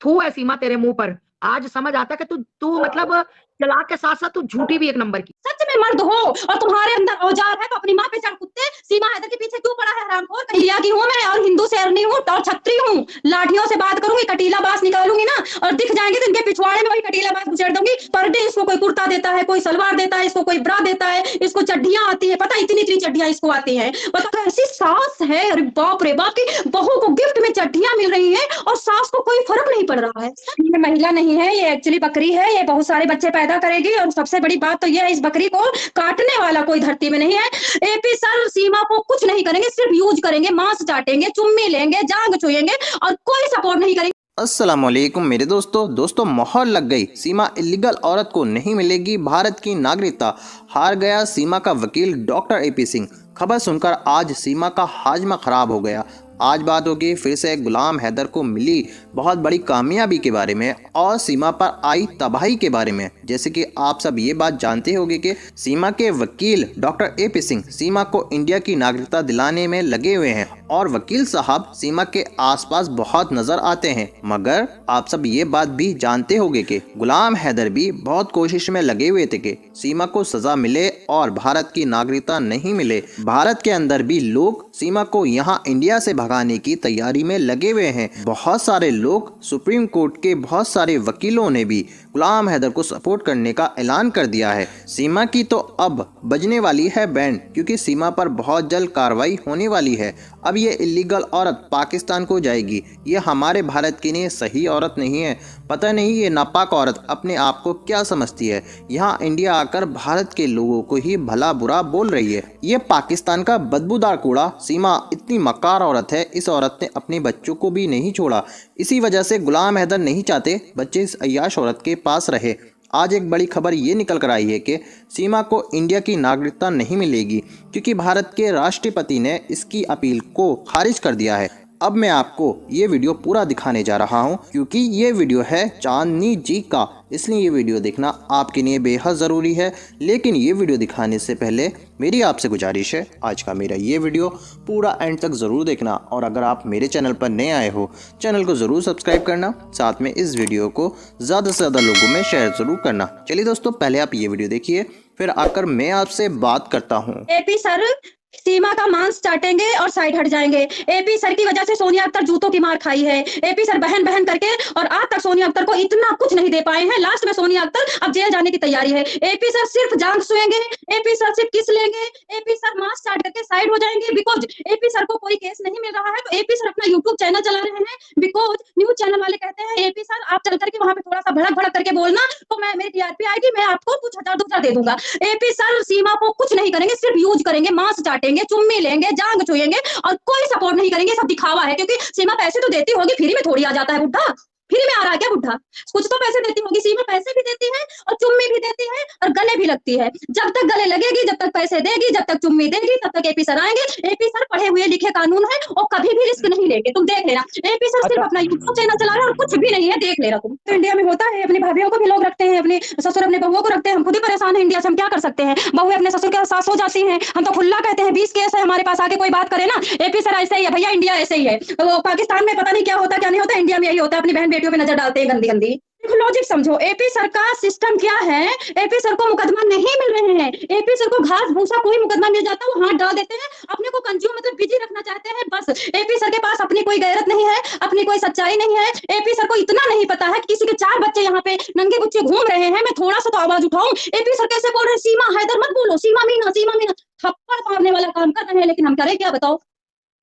थू है सीमा तेरे मुंह पर। आज समझ आता कि तू तू मतलब चालाक के साथ साथ तू झूठी भी एक नंबर की। सच में मर्द हो और तुम्हारे अंदर औजार है तो अपनी माँ पे चढ़ कुत्ते। सीमा हैदर के पीछे क्यों पड़ा है हरामखोर? कलिया की हूँ मैं और हिंदू शेरनी हूँ और छत्री हूँ। लाठियों से बात करूंगी, कटीला बास निकालूंगी ना और दिख जाएंगे तो इनके पिछवाड़े में वही कटीला बास गुजर दूंगी। पर डे इसको कोई कुर्ता देता है, कोई सलवार देता है, इसको कोई ब्रा देता है, इसको चड्डियां आती है, पता इतनी इतनी चड्डियां इसको आती है। पता ऐसी सास है, अरे बाप रे बाप की बहू को गिफ्ट में चड्डियां मिल रही है और सास को कोई फर्क नहीं पड़ रहा है। ये महिला नहीं है, ये एक्चुअली बकरी है। ये बहुत सारे बच्चे पैदा करेगी और सबसे बड़ी बात तो यह है इस बकरी को काटने वाला कोई धरती में नहीं है। एपी सर सीमा को कुछ नहीं करेंगे, सिर्फ यूज करेंगे, मांस चाटेंगे, चुम्मी लेंगे, जांग छुएंगे और कोई सपोर्ट नहीं करेंगे। अस्सलाम वालेकुम मेरे दोस्तों मोहर लग गई। सीमा इलीगल औरत को नहीं मिलेगी भारत की नागरिकता, हार गया सीमा का वकील डॉक्टर एपी सिंह। खबर सुनकर आज सीमा का हाजमा खराब हो गया। आज बात होगी फिर से गुलाम हैदर को मिली बहुत बड़ी कामयाबी के बारे में और सीमा पर आई तबाही के बारे में। जैसे कि आप सब ये बात जानते होंगे कि सीमा के वकील डॉक्टर एपी सिंह सीमा को इंडिया की नागरिकता दिलाने में लगे हुए हैं और वकील साहब सीमा के आसपास बहुत नजर आते हैं। मगर आप सब ये बात भी जानते होंगे कि गुलाम हैदर भी बहुत कोशिश में लगे हुए थे कि सीमा को सजा मिले और भारत की नागरिकता नहीं मिले। भारत के अंदर भी लोग सीमा को यहाँ इंडिया से भगाने की तैयारी में लगे हुए हैं। बहुत सारे लोग, सुप्रीम कोर्ट के बहुत सारे वकीलों ने भी गुलाम हैदर को सपोर्ट करने का ऐलान कर दिया है। सीमा की तो अब बजने वाली है बैंड, क्योंकि सीमा पर बहुत जल्द कार्रवाई होने वाली है। अब ये इलीगल औरत पाकिस्तान को जाएगी। ये हमारे भारत के लिए सही औरत नहीं है। पता नहीं ये नापाक औरत अपने आप को क्या समझती है, यहाँ इंडिया आकर भारत के लोगों को ही भला बुरा बोल रही है। ये पाकिस्तान का बदबूदार कूड़ा। सीमा इतनी मक्कार औरत है, इस औरत ने अपने बच्चों को भी नहीं छोड़ा। इसी वजह से गुलाम हैदर नहीं चाहते बच्चे इस अय्याश औरत के पास रहे। आज एक बड़ी खबर ये निकल कर आई है कि सीमा को इंडिया की नागरिकता नहीं मिलेगी, क्योंकि भारत के राष्ट्रपति ने इसकी अपील को खारिज कर दिया है। अब मैं आपको ये वीडियो पूरा दिखाने जा रहा हूँ, क्योंकि ये वीडियो है चांदनी जी का, इसलिए ये वीडियो देखना आपके लिए बेहद ज़रूरी है। लेकिन ये वीडियो दिखाने से पहले मेरी आपसे गुजारिश है, आज का मेरा ये वीडियो पूरा एंड तक ज़रूर देखना और अगर आप मेरे चैनल पर नए आए हो, चैनल को ज़रूर सब्सक्राइब करना, साथ में इस वीडियो को ज़्यादा से ज़्यादा लोगों में शेयर ज़रूर करना। चलिए दोस्तों, पहले आप ये वीडियो देखिए, फिर आकर मैं आपसे बात करता हूँ। एपी सर सीमा का मांस चाटेंगे और साइड हट जाएंगे। एपी सर की वजह से सोनिया अख्तर जूतों की मार खाई है। एपी सर बहन बहन करके और आज तक सोनिया अख्तर को इतना कुछ नहीं दे पाए हैं। लास्ट में सोनिया अख्तर अब जेल जाने की तैयारी है। एपी सर सिर्फ जांग छुएंगे, एपी सर सिर्फ किस लेंगे, एपी सर मांस चाट करके साइड हो जाएंगे। बिकॉज एपी सर को कोई केस नहीं मिल रहा है तो एपी सर अपना यूट्यूब चैनल चला रहे हैं। बिकॉज न्यूज चैनल वाले कहते हैं एपी सर आप चल करके वहां पे थोड़ा सा भड़क भड़क करके बोलना तो मैं मेरी टीआरपी आएगी, मैं आपको कुछ हजार 2000 दे दूंगा। एपी सर सीमा को कुछ नहीं करेंगे, सिर्फ यूज करेंगे, मांस चाटेंगे, चुम्मी लेंगे, जांग छुएंगे और कोई सपोर्ट नहीं करेंगे। सब दिखावा है, क्योंकि सीमा पैसे तो देती होगी, फ्री में थोड़ी आ जाता है बुढ़ा। फ्री में आ रहा है क्या बुढ़ा? कुछ तो पैसे देती होगी। सीमा पैसे भी देती है और चुम्मी भी देती है और गले भी लगती है। जब तक गले लगेगी, जब तक पैसे देगी, जब तक चुम्मी देगी, तब तक एपी सर आएंगे। एपी सर पढ़े हुए लिखे कानून है और कभी भी रिस्क नहीं लेंगे, तुम देख लेना। एपी सर सिर्फ अपना यूट्यूब चैनल चला रहे हैं और कुछ भी नहीं है, देख लेना तुम। तो इंडिया में होता है, अपनी भाभीियों को भी लोग रखते हैं, अपने ससुर अपने बहुओं को रखते हैं। हम खुद ही परेशान है इंडिया से, हम क्या कर सकते हैं? बहुएं अपने ससुर के सास हो जाती हैं, हम तो खुल्ला कहते हैं 20 केस है हमारे पास, आके कोई बात करे ना। एपी सर ऐसे ही है भैया, इंडिया ऐसे ही है। तो पाकिस्तान में पता नहीं क्या होता क्या नहीं होता, इंडिया में यही होता है, अपनी बहन बेटियों पे नजर डालते हैं गंदी गंदी। लॉजिक समझो, एपी सर का सिस्टम क्या है। एपी सर को मुकदमा नहीं मिल रहे हैं। एपी सर को घास भूसा कोई मुकदमा मिल जाता है वो हाथ डाल देते हैं, अपने को कंज्यूम मतलब बिजी रखना चाहते हैं बस। एपी सर के पास अपनी कोई गैरत नहीं है, अपनी कोई सच्चाई नहीं है। एपी सर को इतना नहीं पता है कि किसी के 4 बच्चे यहाँ पे नंगे गुच्चे घूम रहे हैं, मैं थोड़ा सा तो आवाज उठाऊं। एपी सर कैसे बोल रहे हैं सीमा हैदर मत बोलो, सीमा मीना, सीमा मीना। थप्पड़ मारने वाला काम कर रहे हैं, लेकिन हम करें क्या बताओ?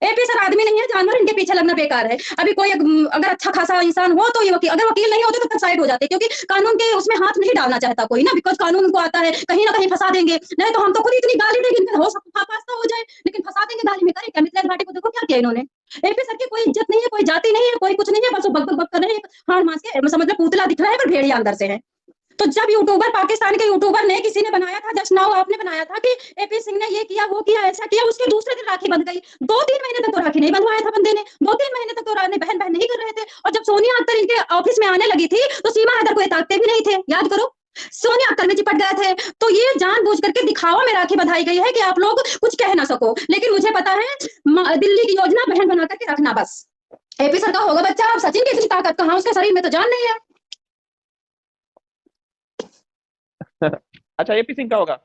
एपी सर आदमी नहीं है, जानवर, इनके पीछे लगना बेकार है। अभी कोई अगर अच्छा खासा इंसान हो तो ये वकील, अगर वकील नहीं होते तो फिर साइड हो जाते, क्योंकि कानून के उसमें हाथ नहीं डालना चाहता कोई ना। बिकॉज कानून उनको आता है, कहीं ना कहीं फंसा देंगे। नहीं तो हम तो खुद इतनी गाली देंगे, हो सकता पास्ता हो जाए, लेकिन फंसा देंगे गाली में। करें क्या? मिथिलेश भाटी को देखो क्या किया इन्होंने। एपी सर की कोई इज्जत नहीं है, कोई जाति नहीं है, कोई कुछ नहीं है, बस बक बक कर रहे हैं। हार मास के समझ लो पुतला दिख रहा है पर भेड़िया अंदर से है। तो जब यूट्यूबर, पाकिस्तान के यूट्यूबर ने, किसी ने बनाया था, जस्ट नाउ आपने बनाया था कि एपी सिंह ने ये किया वो किया ऐसा किया, उसके दूसरे दिन राखी बंध गई। 2-3 महीने तक तो राखी नहीं बंधवाया था बंदे ने, 2-3 महीने तक तो बहन बहन नहीं कर रहे थे। और जब सोनिया अख्तर इनके ऑफिस में आने लगी थी तो सीमा हैदर को ये ताकते भी नहीं थे, याद करो। सोनिया अख्तर में चिपट गए थे। तो ये जानबूझ करके दिखावा में राखी बंधाई गई है कि आप लोग कुछ कह ना सको। लेकिन मुझे पता है दिल्ली की योजना बहन बना करके रखना बस। एपी सर का होगा बच्चा। अब सचिन की इतनी ताकत कहाँ, उसके शरीर में तो जान नहीं है। अच्छा, एपी सिंह का होगा।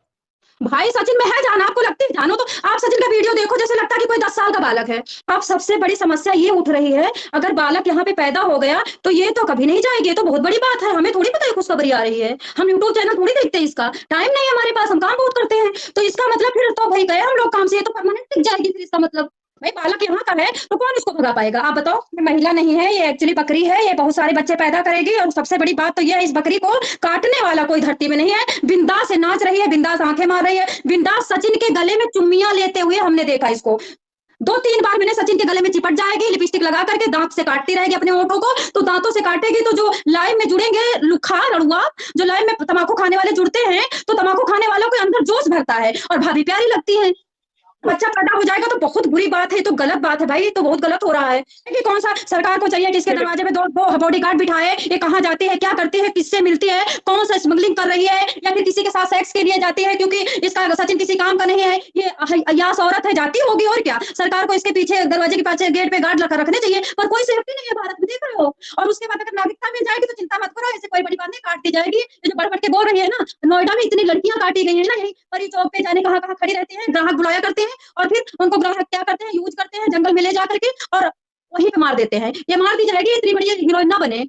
भाई सचिन में है जान, आपको लगती है जानो तो आप सचिन का वीडियो देखो, जैसे लगता है कि कोई 10 साल का बालक है। अब सबसे बड़ी समस्या ये उठ रही है, अगर बालक यहाँ पे पैदा हो गया तो ये तो कभी नहीं जाएगी, ये तो बहुत बड़ी बात है। हमें थोड़ी पता है खुशखबरी आ रही है, हम यूट्यूब चैनल थोड़ी देखते हैं, इसका टाइम नहीं है हमारे पास, हम काम बहुत करते हैं। तो इसका मतलब फिर तो भाई गए हम लोग काम से, ये तो परमानेंट टिक जाएगी फिर इसका मतलब। भाई बालक यहाँ का है तो कौन इसको भगा पाएगा, आप बताओ। ये महिला नहीं है, ये एक्चुअली बकरी है, ये बहुत सारे बच्चे पैदा करेगी। और सबसे बड़ी बात तो ये है, इस बकरी को काटने वाला कोई धरती में नहीं है। बिंदास से नाच रही है, बिंदास आंखें मार रही है, बिंदास सचिन के गले में चुम्मियां लेते हुए हमने देखा इसको। 2-3 बार मैंने सचिन के गले में चिपट जाएगी, लिपस्टिक लगा करके दांत से काटती रहेगी अपने होठों को। तो दांतों से काटेगी तो जो लाइव में जुड़ेंगे लुखार अड़ुआ, जो लाइव में तम्बाकू खाने वाले जुड़ते हैं, तो तम्बाकू खाने वालों के अंदर जोश भरता है और भाभी प्यारी लगती है। बच्चा पैदा हो जाएगा तो बहुत बुरी बात है, तो गलत बात है भाई, तो बहुत गलत हो रहा है। कि कौन सा सरकार को चाहिए कि इसके दरवाजे पे दो बॉडीगार्ड बिठाए, ये कहाँ जाती है, क्या करती है, किससे मिलती है, कौन सा स्मगलिंग कर रही है, या फिर किसी के साथ सेक्स के लिए जाती है, क्योंकि इसका सचिन किसी काम का नहीं है, ये अय्यास औरत है, जाती होगी और क्या। सरकार को इसके पीछे दरवाजे के पास गेट पे गार्ड रखने चाहिए, पर कोई सेफ्टी नहीं है भारत में, देख रहे हो। और उसके बाद अगर नागरिकता मिल जाएगी तो चिंता मत करो, ऐसे कोई बड़ी बात नहीं, काट दी जाएगी। ये जो बढ़ बढ़ के बोल रही है ना, नोएडा में इतनी लड़कियां काटी गई है ना, यही परी चौक पे जाने कहाँ कहाँ खड़ी रहती है, ग्राहक बुलाया करते हैं और फिर उनको ग्राहक क्या करते हैं, यूज करते हैं, जंगल में ले जा करके और वहीं पे मार देते हैं। ये मार दी जाएगी, इतनी बड़ी हीरोइन ना बने।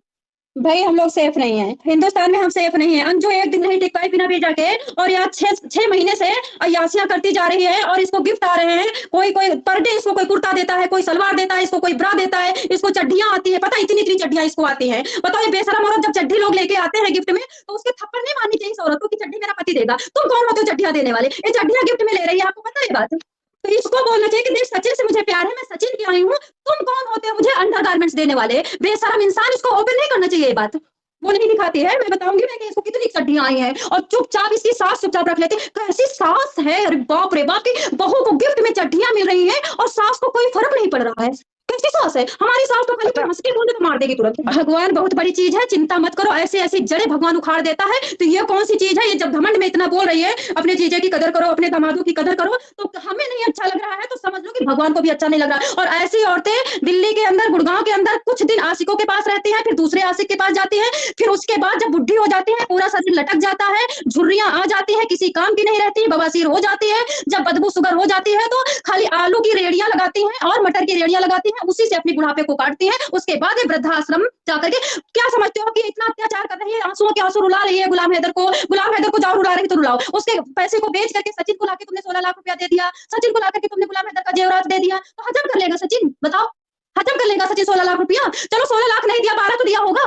भाई हम लोग सेफ नहीं है, हिंदुस्तान में हम सेफ नहीं है। अंजू एक दिन नहीं टिक पाई बिना वीजा के, और यहाँ 6 महीने से अय्यासियां करती जा रही है, और इसको गिफ्ट आ रहे हैं। कोई कोई पर डे इसको कोई कुर्ता देता है, कोई सलवार देता है, इसको कोई ब्रा देता है, इसको चड्डियां आती है, पता इतनी इतनी चड्डियां इसको आती है। बताओ ये बेशरम औरत जब चड्डी लोग लेके आते हैं गिफ्ट में, तो उसके थप्पड़ नहीं मारनी चाहिए इस औरत को कि चड्डी मेरा पति देगा। तुम कौन होते हो चड्डियां देने वाले, ये चड्डियां गिफ्ट में ले रही है, आपको पता है ये बात। तो इसको बोलना चाहिए कि देख सचिन से मुझे प्यार है, मैं सचिन की आई हूँ, तुम कौन होते हो मुझे अंडरगारमेंट्स देने वाले, बेशरम इंसान। इसको ओपन नहीं करना चाहिए ये बात, वो नहीं दिखाती है। मैं बताऊंगी मैं कि इसको कितनी चड्डियां आई हैं, और चुपचाप इसकी सास चुपचाप रख लेती। कैसी सास है, अरे बाप रे बाप, की बहू को गिफ्ट में चड्डियां मिल रही हैं और सास को कोई फर्क नहीं पड़ रहा है। कैसी सास है हमारी सास, तो खाली हंस के बोले तो मार देगी तुरंत। भगवान बहुत बड़ी चीज है, चिंता मत करो, ऐसी ऐसी जड़ें भगवान उखाड़ देता है। तो ये कौन सी चीज है, ये जब घमंड में इतना बोल रही है अपने जीजे की कदर करो, अपने दामादों की कदर करो, तो हमें नहीं अच्छा लग रहा है, तो समझ लो कि भगवान को भी अच्छा नहीं लग रहा। और ऐसी औरतें दिल्ली के अंदर, गुड़गांव के अंदर कुछ दिन आशिकों के पास रहती हैं, फिर दूसरे आशिक के पास जाती है, फिर उसके बाद जब बुढ़ी हो जाती है, पूरा शरीर लटक जाता है, झुर्रियां आ जाती है, किसी काम की नहीं रहती, बवासीर हो जाती है, जब बदबू शुगर हो जाती है, तो खाली आलू की रेड़ियां लगाती हैं और मटर की रेड़ियां लगाती हैं, उसी से अपनी बुढ़ापे को काटती हैं। उसके बाद वृद्धाश्रम जाकर के क्या समझते हो कि इतना अत्याचार कर रही है, आंसुओं के आंसू रुला रही है गुलाम हैदर को। गुलाम हैदर को जाओ रुला रही तो रुलाओ, उसके पैसे को बेच करके सचिन को लाके तुमने 16 लाख रुपया दे दिया, सचिन को लाकर के तुमने गुलाम हैदर का जेवरात दे दिया, तो हजम कर लेगा सचिन, बताओ हजम कर लेगा सचिन 16 लाख रुपया। चलो 16 लाख नहीं दिया, 12 तो दिया होगा,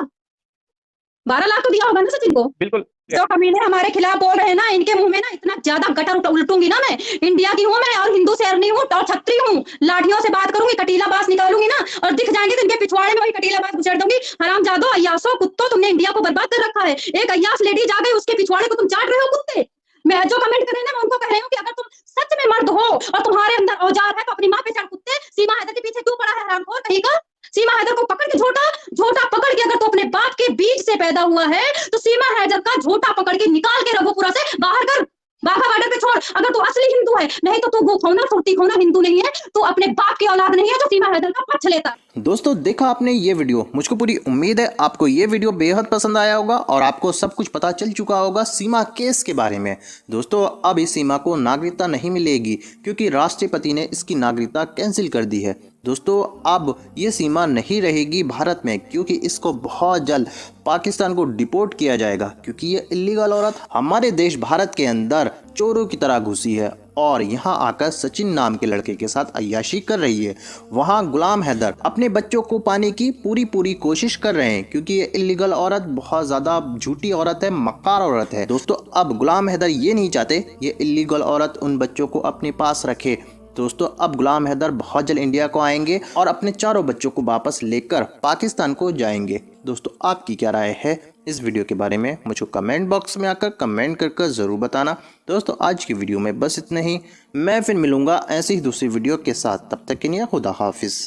12 लाख तो दिया होगा ना सचिन को। बिल्कुल। जो कमीने हमारे खिलाफ बोल रहे हैं ना, इनके मुंह में ना इतना ज्यादा गटर उल्टूंगी ना मैं। इंडिया की हूँ मैं, और हिंदू शेरनी हूँ और छत्री हूँ, लाठियों से बात करूंगी, कटीला बास निकालूंगी ना, और दिख जाएंगे तो इनके पिछवाड़े में वही कटीला बास गुजर दूंगी। हरामजादो, अय्यासो, कुत्तो, तुमने इंडिया को बर्बाद कर रखा है। एक अय्यास लेडीज आ गई, उसके पिछवाड़े को तुम चाट रहे हो कुत्ते। मैं जो कमेंट कर रहे हैं ना, मैं उनको कह रही हूँ कि अगर तुम सच में मर्द हो और तुम्हारे अंदर औजार है, तो अपनी माँ पे चढ़ कुत्ते। सीमा हैदर के पीछे क्यों पड़ा है हरामखोर कहीं का। सीमा हैदर को पकड़ के झोटा पकड़ के, अगर तू अपने बाप के बीच से पैदा हुआ है तो सीमा हैदर का झोटा पकड़ के निकाल के रघुपुरा से बाहर कर, बाघा बॉर्डर पे छोड़। अगर तू असली हिंदू है, नहीं तो तू गोखौना फुर्ती खौना हिंदू नहीं है, तू अपने बाप की औलाद नहीं है जो सीमा हैदर का पक्ष लेता है। दोस्तों देखा आपने ये वीडियो, मुझको पूरी उम्मीद है आपको ये वीडियो बेहद पसंद आया होगा और आपको सब कुछ पता चल चुका होगा सीमा केस के बारे में। दोस्तों अब इस सीमा को नागरिकता नहीं मिलेगी क्योंकि राष्ट्रपति ने इसकी नागरिकता कैंसिल कर दी है। दोस्तों अब ये सीमा नहीं रहेगी भारत में क्योंकि इसको बहुत जल्द पाकिस्तान को डिपोर्ट किया जाएगा क्योंकि ये इलीगल औरत हमारे देश भारत के अंदर चोरों की तरह घुसी है और यहाँ आकर सचिन नाम के लड़के के साथ अय्याशी कर रही है। वहाँ गुलाम हैदर अपने बच्चों को पाने की पूरी कोशिश कर रहे हैं क्योंकि ये इलीगल औरत बहुत ज़्यादा झूठी औरत है, मक्कार औरत है। दोस्तों अब गुलाम हैदर ये नहीं चाहते ये इलीगल औरत उन बच्चों को अपने पास रखे। दोस्तों अब गुलाम हैदर बहुत जल्द इंडिया को आएंगे और अपने चारों बच्चों को वापस लेकर पाकिस्तान को जाएंगे। दोस्तों आपकी क्या राय है इस वीडियो के बारे में मुझे कमेंट बॉक्स में आकर कमेंट कर ज़रूर बताना। दोस्तों आज की वीडियो में बस इतना ही, मैं फिर मिलूंगा ऐसी ही दूसरी वीडियो के साथ, तब तक के लिए खुदा हाफिज़।